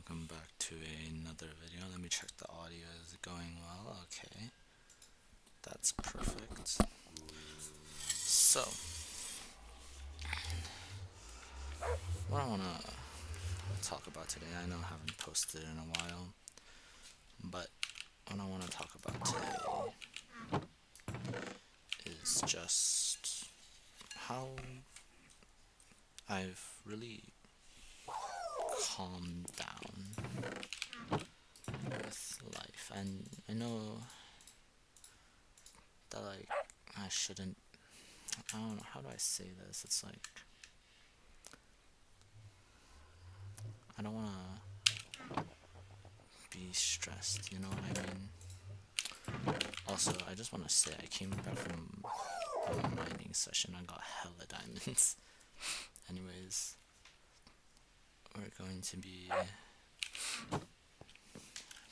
welcome back to another video. Let me check the audio. Is it going well? Okay, that's perfect. So, what I want to talk about today, I know I haven't posted in a while, but what I want to talk about today is just how I've really calmed down with life. And I know that, like, I shouldn't. I don't know, how do I say this? It's like, I don't want to be stressed, you know what I mean? Also, I just want to say I came back from a mining session. I got hella diamonds. Anyways, we're going to be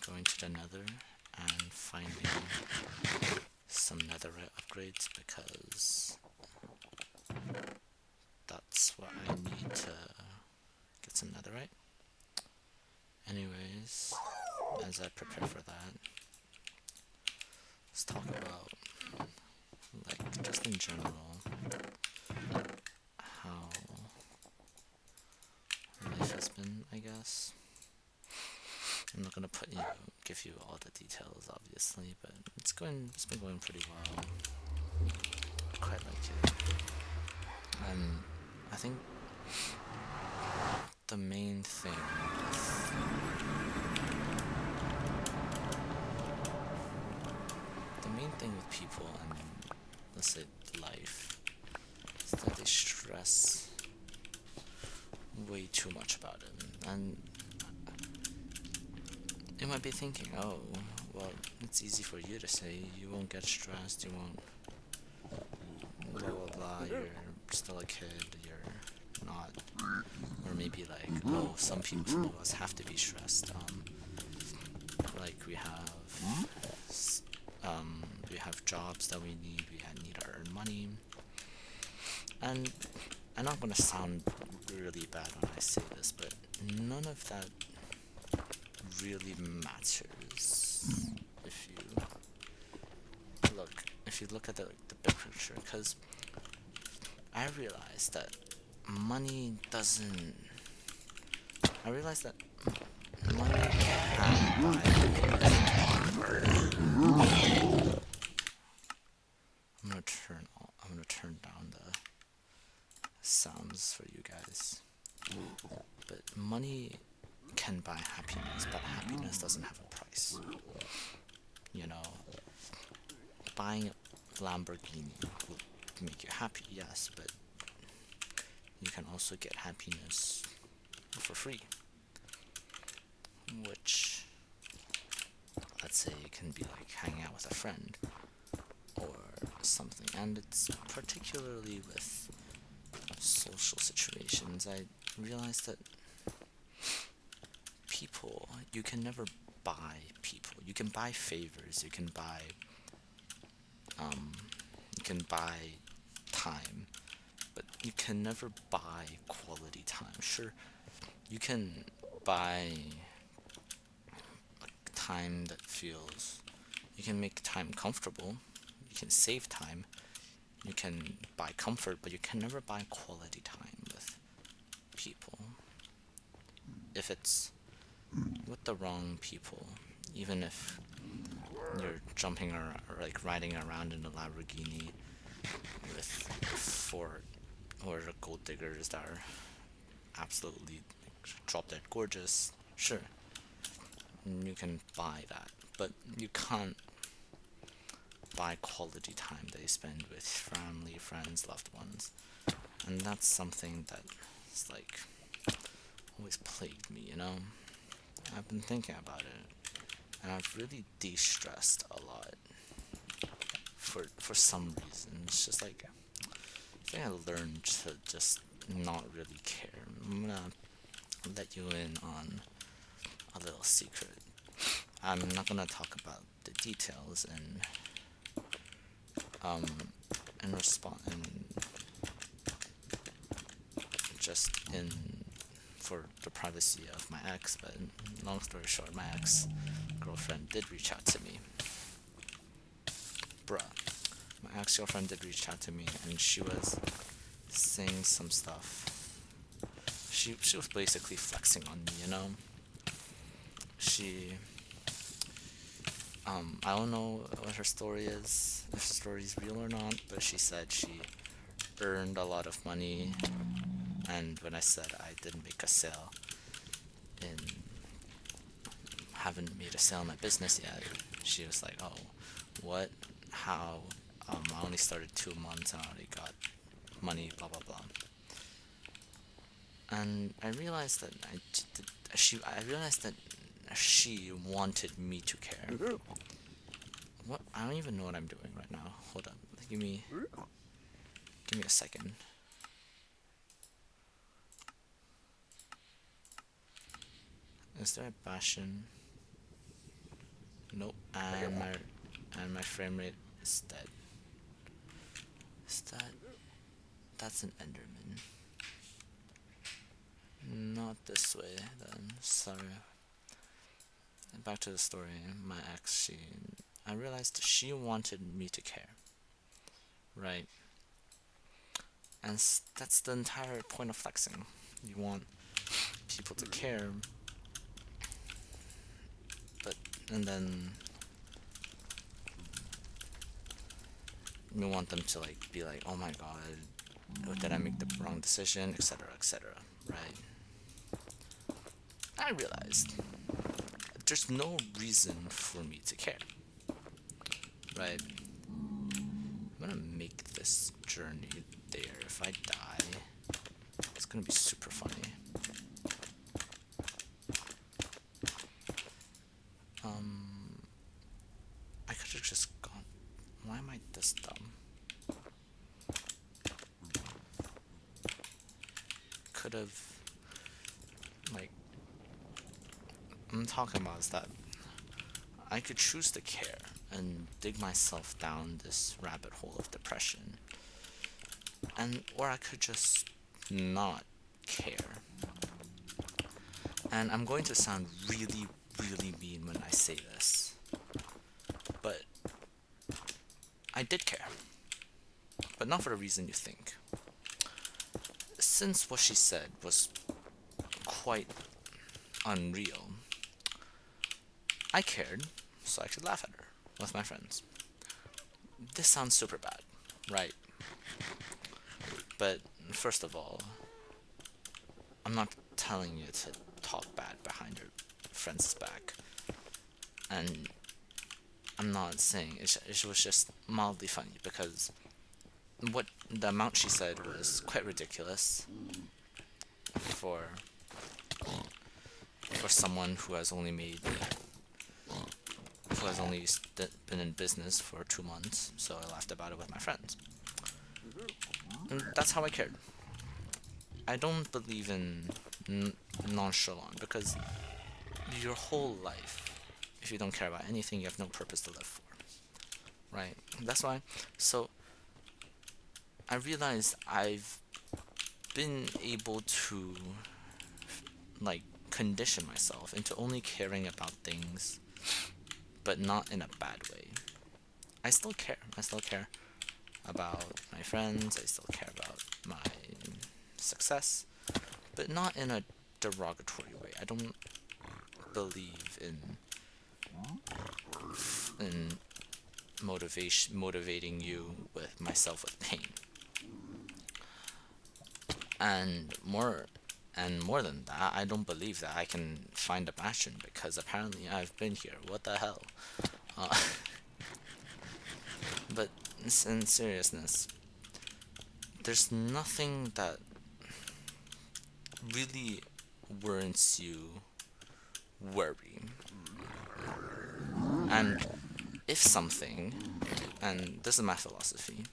going to the nether and finding some netherite upgrades because that's what I need to get some netherite. Anyways, as I prepare for that, let's talk about, like, just in general, how life has been, I guess. I'm not gonna give you all the details, obviously, but it's been going pretty well. I quite like it. And I think the main thing with people and, let's say, life is that they stress way too much about it. And you might be thinking, oh, well, it's easy for you to say, you won't get stressed, you won't blah blah blah, you're still a kid, you're not. Or maybe like, oh, some of us have to be stressed. Like we have jobs that we need to earn money. And I'm not gonna sound really bad when I say this, but none of that really matters if you look at the big picture, because I realized that money doesn't. I realized that money can buy happiness. I'm gonna turn down the sounds for you guys. But money can buy happiness, but happiness doesn't have a price. You know, buying a Lamborghini will make you happy, yes, but you can also get happiness for free, which, let's say, it can be like hanging out with a friend or something. And it's particularly with social situations. I realized that people, you can never buy people. You can buy favors, you can buy time, but you can never buy quality time. Sure, you can buy time that feels, you can make time comfortable, you can save time, you can buy comfort, but you can never buy quality time with people. If it's with the wrong people, even if you're jumping or like riding around in a Lamborghini with four or gold diggers that are absolutely drop dead gorgeous, sure, you can buy that, but you can't buy quality time they spend with family, friends, loved ones. And that's something that is like always plagued me, you know? I've been thinking about it, and I've really de-stressed a lot for some reason. It's just like, I think I learned to just not really care. I'm gonna let you in on a little secret. I'm not gonna talk about the details um in response, and just in for the privacy of my ex, but long story short, my ex girlfriend did reach out to me. Bruh. My ex girlfriend did reach out to me, and she was saying some stuff. She was basically flexing on me, you know? She I don't know what her story is, if the story is real or not, but she said she earned a lot of money, and when I said I didn't make a sale in haven't made a sale in my business yet, she was like, oh, what? How? I only started 2 months and I already got money, blah blah blah. And I realized that I realized that she wanted me to care. What? I don't even know what I'm doing right now. Hold up. Give me a second. Is there a Bastion? Nope. And my frame rate is dead. Is that's an Enderman. Not this way then. Sorry. Back to the story. My ex, I realized she wanted me to care. Right? And that's the entire point of flexing. You want people to care, and then you want them to be like, oh my god, did I make the wrong decision, etc., etc. Right? I realized there's no reason for me to care. Right? I'm gonna make this journey there. If I die, it's gonna be super funny. I could have just gone. Why am I this dumb? Could have, I'm talking about is that I could choose to care and dig myself down this rabbit hole of depression, or I could just not care. And I'm going to sound really, really mean when I say this, but I did care, but not for the reason you think. Since what she said was quite unreal, I cared so I could laugh at her with my friends. This sounds super bad, right? But first of all, I'm not telling you to talk bad behind your friend's back. And I'm not saying it was just mildly funny because what the amount she said was quite ridiculous for someone who has only been in business for 2 months. So I laughed about it with my friends. And that's how I cared. I don't believe in nonchalant, because your whole life, if you don't care about anything, you have no purpose to live for. Right? That's why. So I realized I've been able to condition myself into only caring about things, but not in a bad way. I still care. I still care about my friends. I still care about my success, but not in a derogatory way. I don't believe in motivating you with myself with pain. And more than that, I don't believe that I can find a passion, because apparently I've been here. What the hell? But in seriousness, there's nothing that really warrants you worry. And if something, and this is my philosophy,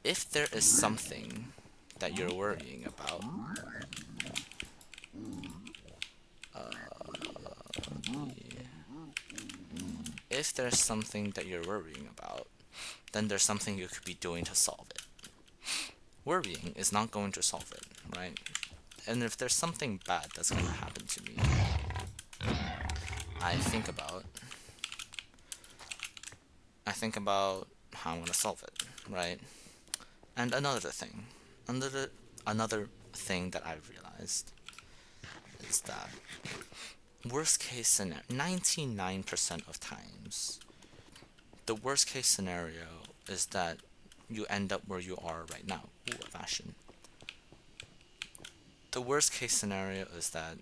if there is something that you're worrying about, if there's something that you're worrying about, then there's something you could be doing to solve it. Worrying is not going to solve it, right? And if there's something bad that's gonna happen to me, I think about how I'm gonna solve it, right? And another thing that I realized is that worst case scenario, 99% of times, the worst case scenario is that you end up where you are right now. Ooh, a fashion. The worst case scenario is that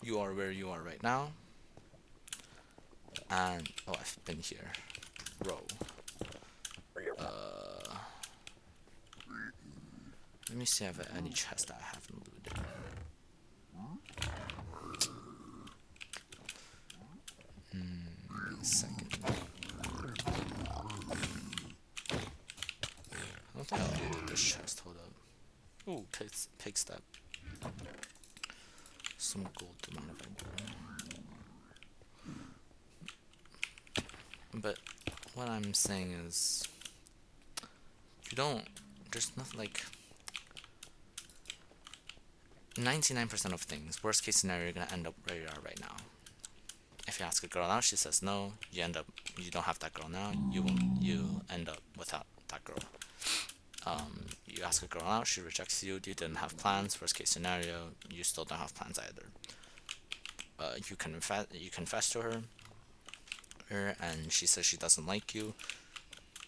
you are where you are right now, and oh, I've been here, bro. Let me see if I have any chests that I haven't looted. Second. I don't think I looted this chest. Hold up. Ooh, pig step. Some gold to mind if I do. But what I'm saying is, you don't. There's nothing like. 99% of things, worst case scenario, you're gonna end up where you are right now. If you ask a girl out, she says no, you don't have that girl now, you end up without that girl. You ask a girl out, she rejects you, you didn't have plans, worst case scenario, you still don't have plans either. You confess to her, and she says she doesn't like you.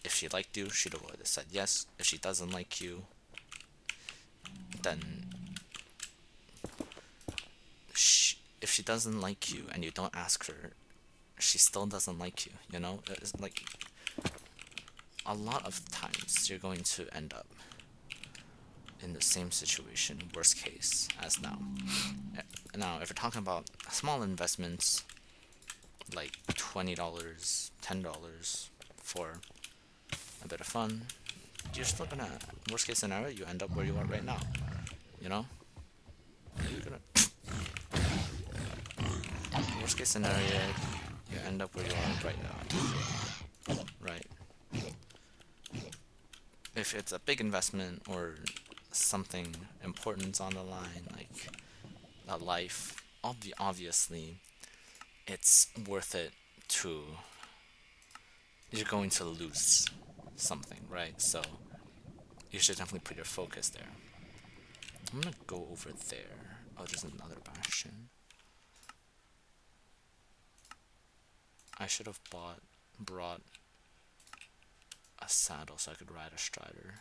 If she liked you, she'd have said yes. If she doesn't like you, then if she doesn't like you and you don't ask her, she still doesn't like you, you know? It's like, a lot of times you're going to end up in the same situation, worst case, as now. Now, if you're talking about small investments, like $20, $10 for a bit of fun, you're still gonna, worst case scenario, you end up where you are right now, you know? You're gonna worst case scenario, you end up where you are right now, right? If it's a big investment or something important's on the line, like a life, obviously, it's worth it to. You're going to lose something, right? So you should definitely put your focus there. I'm gonna go over there. Oh, there's another bastion. I should have brought a saddle so I could ride a strider.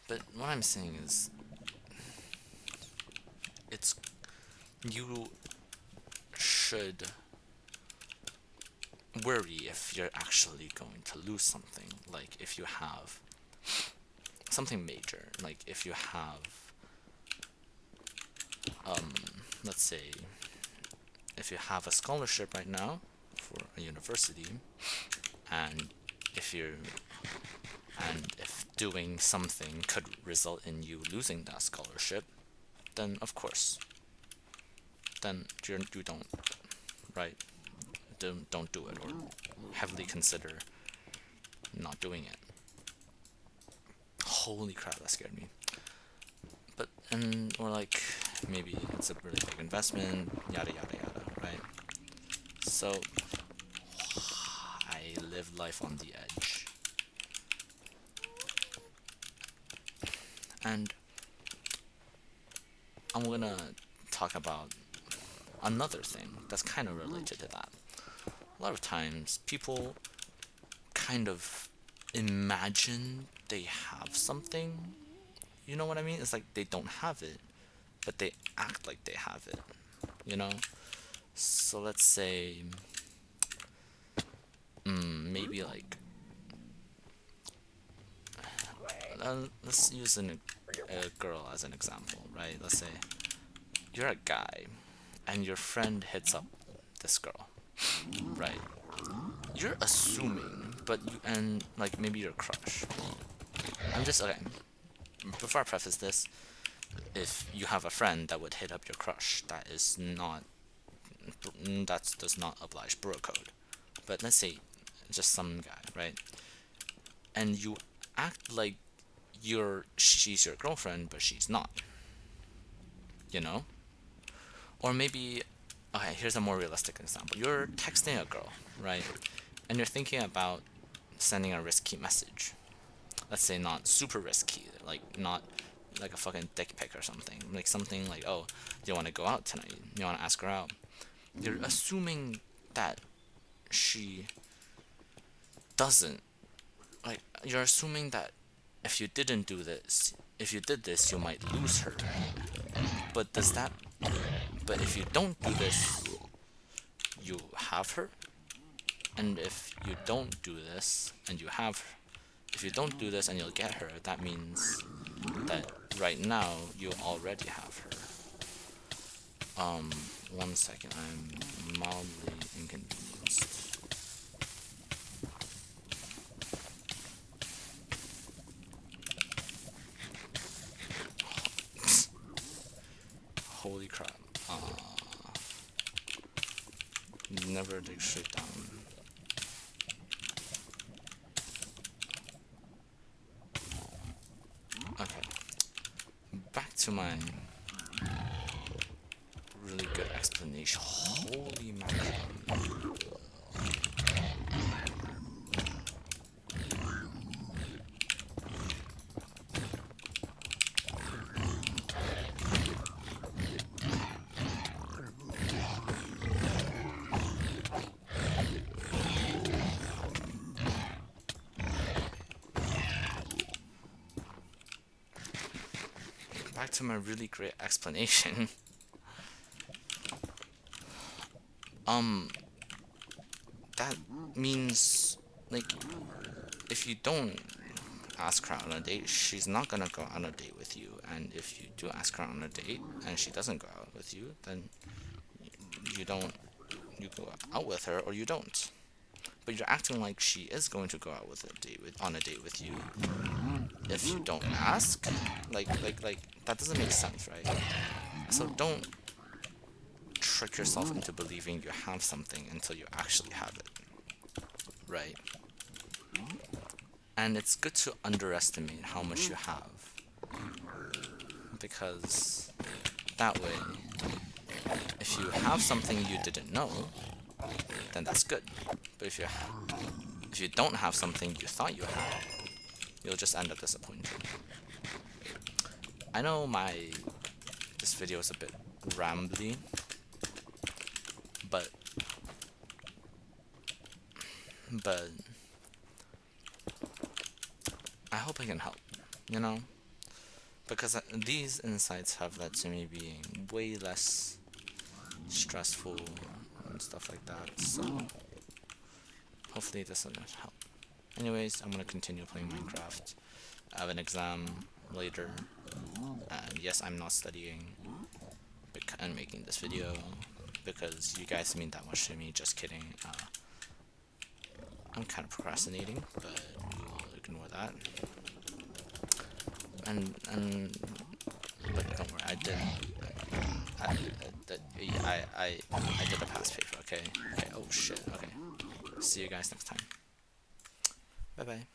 But what I'm saying is, you should worry if you're actually going to lose something. Like if you have something major, like if you have, let's say, if you have a scholarship right now for a university, and if doing something could result in you losing that scholarship, then of course, then you don't, right? Don't do it, or heavily consider not doing it. Holy crap, that scared me. But or like maybe it's a really big investment, yada yada yada, right? So I live life on the edge. And I'm gonna talk about another thing that's kind of related to that. A lot of times people kind of imagine they have something. You know what I mean? It's like they don't have it, but they act like they have it. You know? So let's say, maybe like, let's use a girl as an example, right? Let's say you're a guy, and your friend hits up this girl, right? You're assuming, but and like maybe your crush. I'm just okay. Before I preface this, if you have a friend that would hit up your crush, that does not oblige bro code. But let's say just some guy, right? And you act like she's your girlfriend, but she's not, you know? Or maybe, okay, here's a more realistic example. You're texting a girl, right? And you're thinking about sending a risky message. Let's say not super risky, like not like a fucking dick pic or something. Like something like, oh, do you want to go out tonight? You want to ask her out? You're assuming that she doesn't. Like, you're assuming that if you didn't do this, if you did this, you might lose her. But does that. But if you don't do this, you have her? And if you don't do this and you have her, if you don't do this and you'll get her, that means that right now you already have her. 1 second, I'm mildly inconvenienced. Holy crap. Never dig straight down. Okay. Back to my really good explanation. Holy mackerel. Back to my really great explanation. That means, like, if you don't ask her out on a date, she's not gonna go on a date with you. And if you do ask her on a date and she doesn't go out with you, then you go out with her or you don't. But you're acting like she is going to go out on a date with you if you don't ask. Like that doesn't make sense, right? So don't trick yourself into believing you have something until you actually have it, right? And it's good to underestimate how much you have, because that way, if you have something you didn't know, then that's good. But if you don't have something you thought you had, you'll just end up disappointed. I know this video is a bit rambly, but I hope I can help, you know? Because these insights have led to me being way less stressful and stuff like that, so hopefully this will help. Anyways, I'm gonna continue playing Minecraft. I have an exam later, and yes, I'm not studying and making this video because you guys mean that much to me. Just kidding. I'm kind of procrastinating, but we'll ignore that. But don't worry, I did a past paper. Okay. Oh shit. Okay. See you guys next time. Bye bye.